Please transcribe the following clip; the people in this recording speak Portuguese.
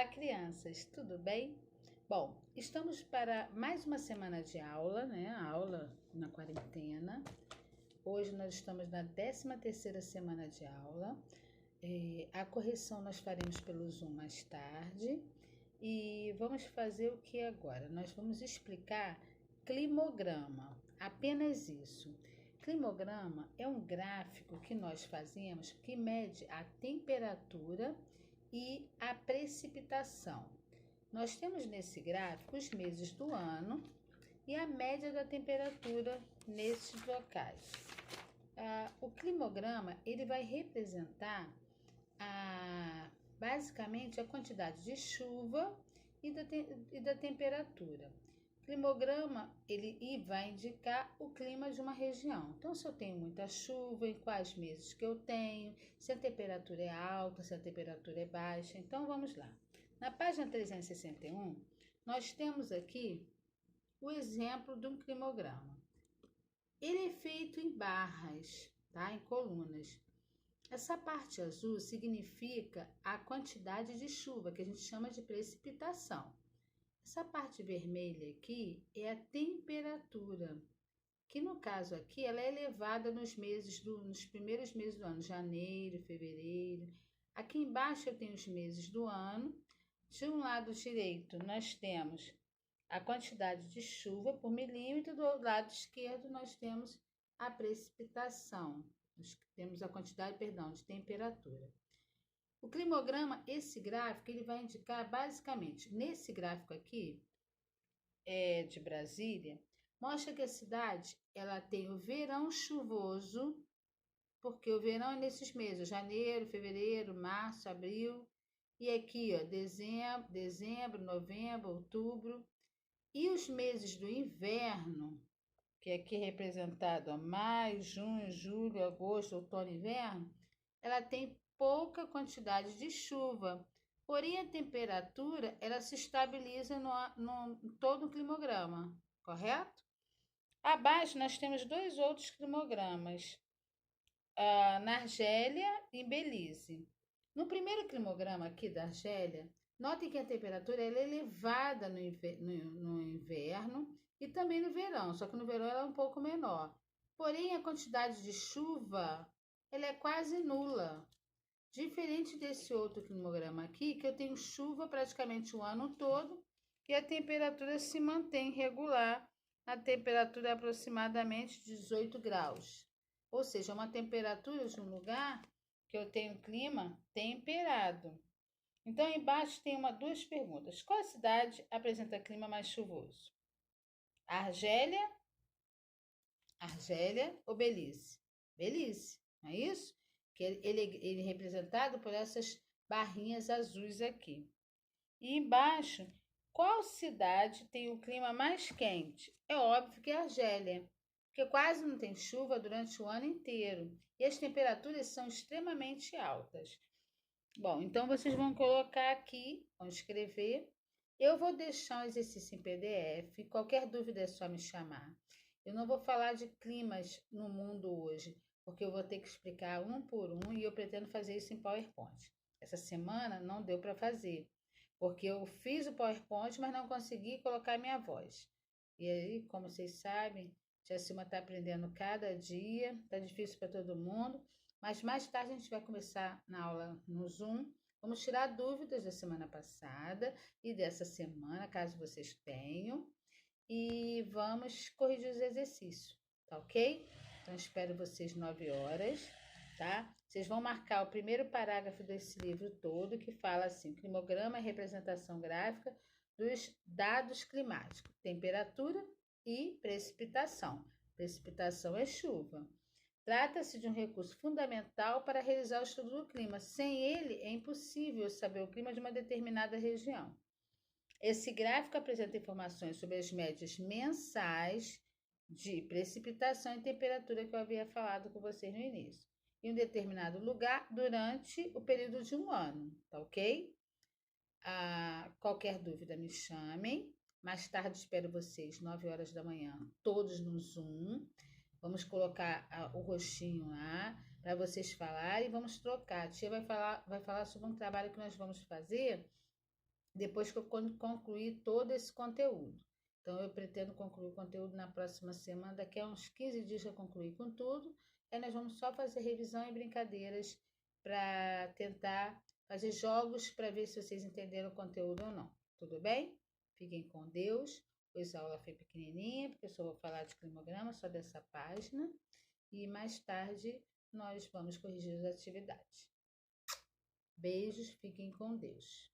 Olá, crianças, tudo bem? Bom, estamos para mais uma semana de aula, né? A aula na quarentena. Hoje nós estamos na 13ª semana de aula. A correção nós faremos pelo Zoom mais tarde. E vamos fazer o que agora? Nós vamos explicar climograma, apenas isso. Climograma é um gráfico que nós fazemos que mede a temperatura e a precipitação. Nós temos nesse gráfico os meses do ano e a média da temperatura nesses locais. O climograma ele vai representar basicamente a quantidade de chuva e da temperatura. O climograma ele vai indicar o clima de uma região. Então, se eu tenho muita chuva, em quais meses que eu tenho, se a temperatura é alta, se a temperatura é baixa. Então, vamos lá. Na página 361, nós temos aqui o exemplo de um climograma. Ele é feito em barras, tá? Em colunas. Essa parte azul significa a quantidade de chuva, que a gente chama de precipitação. Essa parte vermelha aqui é a temperatura, que no caso aqui ela é elevada nos primeiros meses do ano, janeiro, fevereiro. Aqui embaixo eu tenho os meses do ano. De um lado direito nós temos a quantidade de chuva por milímetro, do lado esquerdo nós temos a precipitação. Nós temos a quantidade, de temperatura. O climograma, esse gráfico, ele vai indicar basicamente, nesse gráfico aqui, de Brasília, mostra que a cidade, ela tem o verão chuvoso, porque o verão é nesses meses, janeiro, fevereiro, março, abril, e aqui, ó, dezembro, novembro, outubro, e os meses do inverno, que aqui é representado a maio, junho, julho, agosto, outono e inverno, ela tem pouca quantidade de chuva, porém a temperatura ela se estabiliza no todo o climograma, correto? Abaixo nós temos dois outros climogramas, na Argélia e em Belize. No primeiro climograma aqui da Argélia, notem que a temperatura é elevada no inverno e também no verão, só que no verão ela é um pouco menor. Porém, a quantidade de chuva ela é quase nula. Diferente desse outro climograma aqui, que eu tenho chuva praticamente o ano todo e a temperatura se mantém regular. A temperatura é aproximadamente 18 graus. Ou seja, uma temperatura de um lugar que eu tenho clima temperado. Então, embaixo tem duas perguntas. Qual cidade apresenta clima mais chuvoso? Argélia ou Belize? Belize, não é isso? Que ele é representado por essas barrinhas azuis aqui. E embaixo, qual cidade tem o clima mais quente? É óbvio que é Argélia, porque quase não tem chuva durante o ano inteiro. E as temperaturas são extremamente altas. Bom, então vocês vão colocar aqui, vão escrever. Eu vou deixar um exercício em PDF. Qualquer dúvida é só me chamar. Eu não vou falar de climas no mundo hoje, porque eu vou ter que explicar um por um e eu pretendo fazer isso em PowerPoint. Essa semana não deu para fazer, porque eu fiz o PowerPoint, mas não consegui colocar minha voz. E aí, como vocês sabem, Tia Silma está aprendendo cada dia, está difícil para todo mundo, mas mais tarde a gente vai começar na aula no Zoom. Vamos tirar dúvidas da semana passada e dessa semana, caso vocês tenham, e vamos corrigir os exercícios, tá ok? Então, espero vocês 9 horas, tá? Vocês vão marcar o primeiro parágrafo desse livro todo, que fala assim: climograma é representação gráfica dos dados climáticos, temperatura e precipitação. Precipitação é chuva. Trata-se de um recurso fundamental para realizar o estudo do clima. Sem ele, é impossível saber o clima de uma determinada região. Esse gráfico apresenta informações sobre as médias mensais de precipitação e temperatura que eu havia falado com vocês no início, em um determinado lugar durante o período de um ano, tá ok? Qualquer dúvida me chamem. Mais tarde espero vocês, 9 horas da manhã, todos no Zoom. Vamos colocar o rostinho lá para vocês falarem e vamos trocar. A tia vai falar sobre um trabalho que nós vamos fazer depois que eu concluir todo esse conteúdo. Então, eu pretendo concluir o conteúdo na próxima semana, daqui a uns 15 dias eu concluir com tudo. Aí nós vamos só fazer revisão e brincadeiras para tentar fazer jogos para ver se vocês entenderam o conteúdo ou não. Tudo bem? Fiquem com Deus. Hoje a aula foi pequenininha, porque eu só vou falar de climograma, só dessa página. E mais tarde nós vamos corrigir as atividades. Beijos, fiquem com Deus.